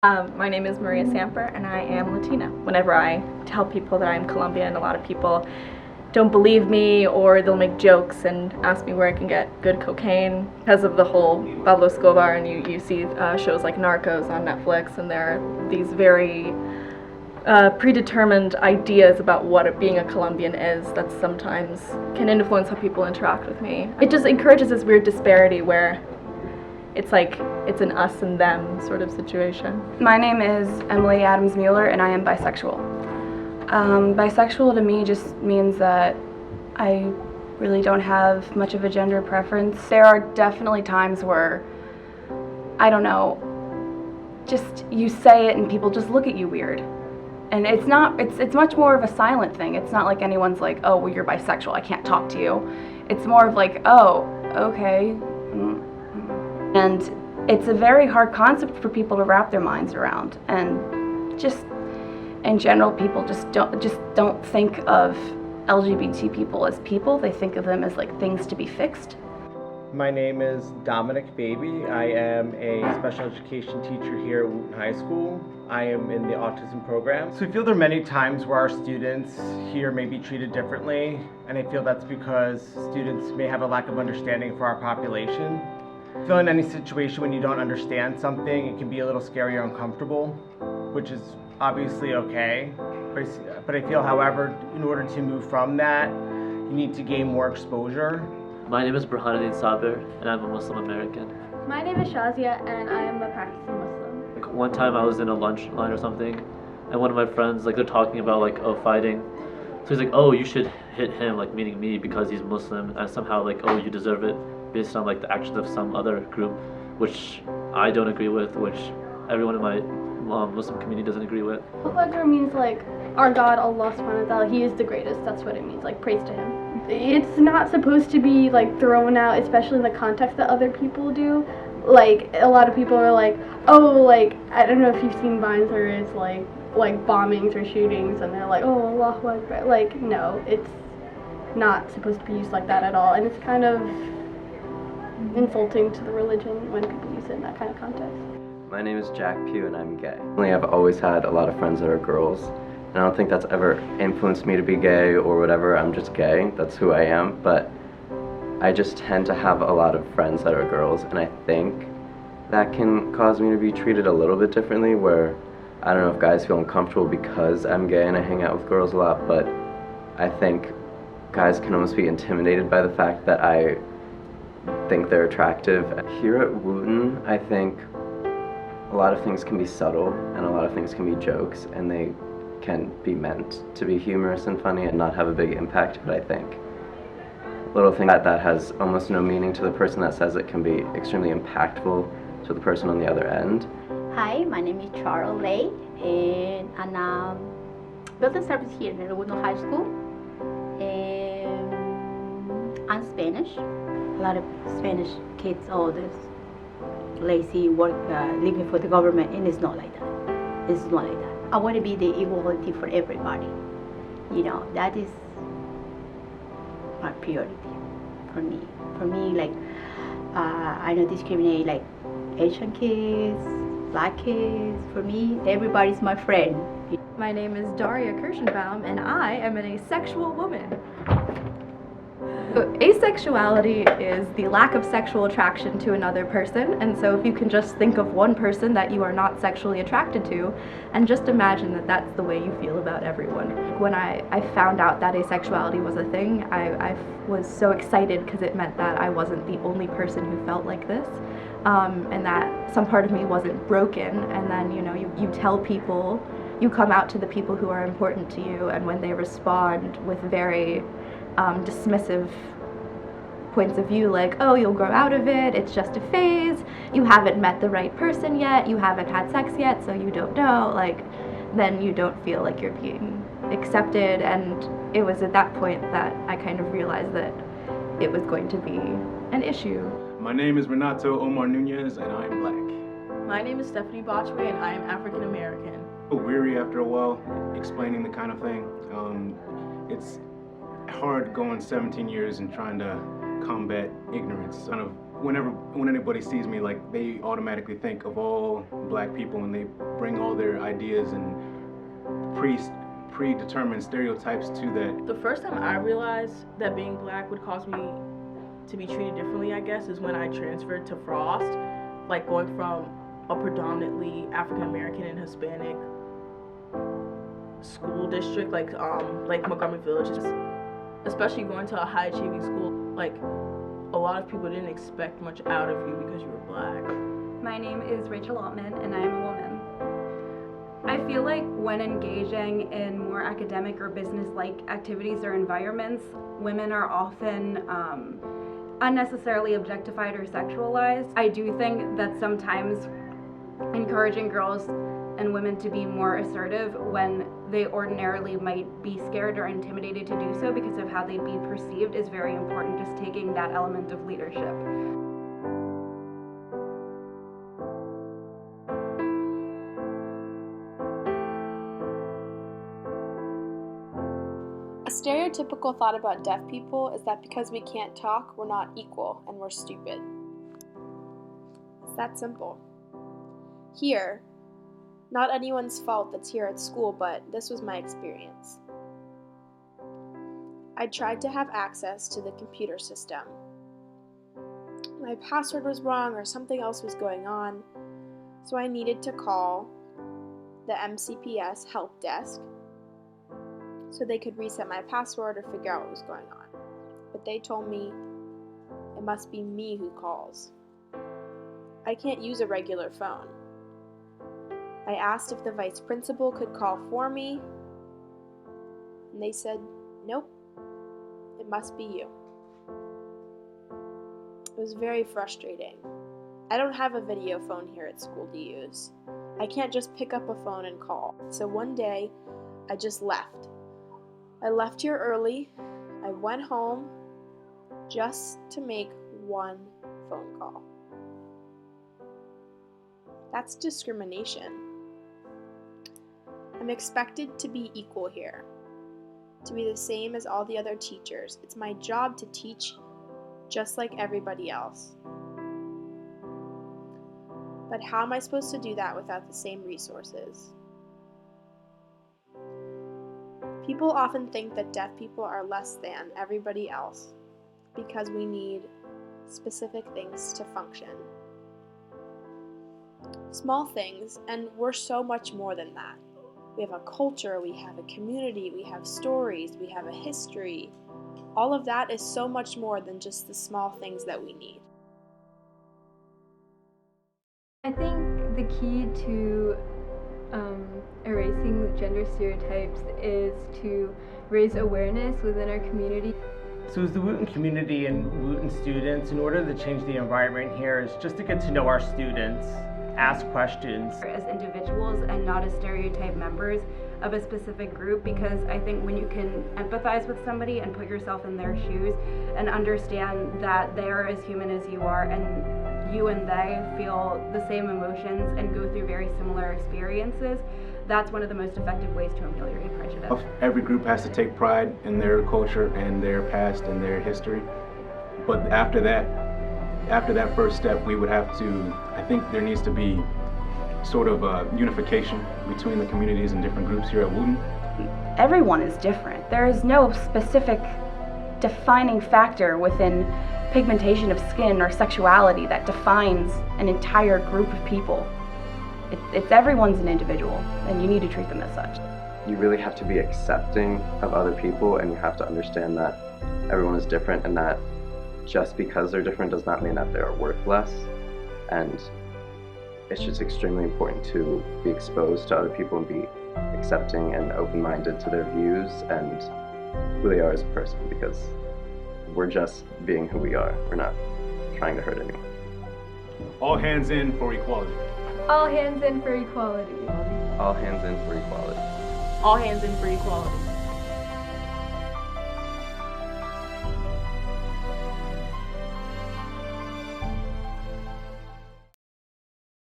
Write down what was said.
My name is Maria Samper and I am Latina. Whenever I tell people that I'm Colombian, a lot of people don't believe me, or they'll make jokes and ask me where I can get good cocaine because of the whole Pablo Escobar, and you see shows like Narcos on Netflix, and there are these very predetermined ideas about what being a Colombian is that sometimes can influence how people interact with me. It just encourages this weird disparity where it's like it's an us and them sort of situation. My name is Emily Adams Mueller and I am bisexual. Bisexual to me just means that I really don't have much of a gender preference. There are definitely times where, I don't know, just you say it and people just look at you weird. And it's much more of a silent thing. It's not like anyone's like, oh, well, you're bisexual, I can't talk to you. It's more of like, oh, okay. And it's a very hard concept for people to wrap their minds around. And just in general, people just don't think of LGBT people as people. They think of them as like things to be fixed. My name is Dominic Baby. I am a special education teacher here at Wootton High School. I am in the autism program. So I feel there are many times where our students here may be treated differently, and I feel that's because students may have a lack of understanding for our population. I feel in any situation when you don't understand something, it can be a little scary or uncomfortable, which is obviously okay. But I feel, however, in order to move from that, you need to gain more exposure. My name is Burhanuddin Sabir, and I'm a Muslim American. My name is Shazia, and I am a practicing Muslim. Like, one time I was in a lunch line or something, and one of my friends, they're talking about fighting. So he's like, oh, you should hit him, meaning me, because he's Muslim, and somehow oh, you deserve it based on the actions of some other group, which I don't agree with, which everyone in my Muslim community doesn't agree with. Akbar means our God, Allah subhanahu wa ta'ala, He is the greatest. That's what it means, praise to Him. It's not supposed to be thrown out, especially in the context that other people do. A lot of people are oh, I don't know if you've seen vines where it's like bombings or shootings, and they're oh, Allahu Akbar. No, it's not supposed to be used like that at all, and it's kind of insulting to the religion when people use it in that kind of context. My name is Jack Pugh and I'm gay. I've always had a lot of friends that are girls, and I don't think that's ever influenced me to be gay or whatever. I'm just gay, that's who I am, but I just tend to have a lot of friends that are girls, and I think that can cause me to be treated a little bit differently, where I don't know if guys feel uncomfortable because I'm gay and I hang out with girls a lot, but I think guys can almost be intimidated by the fact that I think they're attractive. Here at Wootton, I think a lot of things can be subtle and a lot of things can be jokes, and they can be meant to be humorous and funny and not have a big impact, but I think a little thing that has almost no meaning to the person that says it can be extremely impactful to the person on the other end. Hi, my name is Charles Lay, and I'm building service here in Wootton High School. I'm Spanish. A lot of Spanish kids, oh, this lazy work, living for the government, and it's not like that. It's not like that. I want to be the equality for everybody. That is my priority for me. For me, I don't discriminate Asian kids, black kids. For me, everybody's my friend. My name is Daria Kirschenbaum and I am an asexual woman. So asexuality is the lack of sexual attraction to another person, and so if you can just think of one person that you are not sexually attracted to, and just imagine that that's the way you feel about everyone. When I found out that asexuality was a thing, I was so excited because it meant that I wasn't the only person who felt like this, and that some part of me wasn't broken, and then you tell people, you come out to the people who are important to you, and when they respond with very dismissive points of view, oh, you'll grow out of it, it's just a phase, you haven't met the right person yet, you haven't had sex yet, so you don't know, then you don't feel like you're being accepted. And it was at that point that I kind of realized that it was going to be an issue. My name is Renato Omar Nunez and I am black. My name is Stephanie Botchway and I am African American. Weary after a while explaining the kind of thing. It's hard going 17 years and trying to combat ignorance. Kind of when anybody sees me, like, they automatically think of all black people, and they bring all their ideas and predetermined stereotypes to that. The first time I realized that being black would cause me to be treated differently, I guess, is when I transferred to Frost. Like, going from a predominantly African American and Hispanic school district, like Montgomery Village, especially going to a high achieving school, like, a lot of people didn't expect much out of you because you were black. My name is Rachel Altman, and I am a woman. I feel like when engaging in more academic or business-like activities or environments, women are often unnecessarily objectified or sexualized. I do think that sometimes encouraging girls and women to be more assertive when they ordinarily might be scared or intimidated to do so because of how they'd be perceived is very important, just taking that element of leadership. A stereotypical thought about deaf people is that because we can't talk, we're not equal and we're stupid. It's that simple. Here, not anyone's fault that's here at school, but this was my experience. I tried to have access to the computer system. My password was wrong or something else was going on, so I needed to call the MCPS help desk so they could reset my password or figure out what was going on. But they told me it must be me who calls. I can't use a regular phone. I asked if the vice principal could call for me, and they said, nope, it must be you. It was very frustrating. I don't have a video phone here at school to use. I can't just pick up a phone and call. So one day, I just left. I left here early. I went home just to make one phone call. That's discrimination. I'm expected to be equal here, to be the same as all the other teachers. It's my job to teach just like everybody else. But how am I supposed to do that without the same resources? People often think that deaf people are less than everybody else because we need specific things to function. Small things, and we're so much more than that. We have a culture, we have a community, we have stories, we have a history. All of that is so much more than just the small things that we need. I think the key to erasing gender stereotypes is to raise awareness within our community. So as the Wootton community and Wootton students, in order to change the environment here is just to get to know our students, ask questions. As individuals and not as stereotype members of a specific group, because I think when you can empathize with somebody and put yourself in their shoes and understand that they are as human as you are and you and they feel the same emotions and go through very similar experiences, that's one of the most effective ways to ameliorate prejudice. Every group has to take pride in their culture and their past and their history, but after that first step, we would have to, I think there needs to be sort of a unification between the communities and different groups here at Wootton. Everyone is different. There is no specific defining factor within pigmentation of skin or sexuality that defines an entire group of people. It's everyone's an individual, and you need to treat them as such. You really have to be accepting of other people, and you have to understand that everyone is different and that just because they're different does not mean that they're worth less. And it's just extremely important to be exposed to other people and be accepting and open-minded to their views and who they are as a person, because we're just being who we are. We're not trying to hurt anyone. All hands in for equality. All hands in for equality. All hands in for equality. All hands in for equality.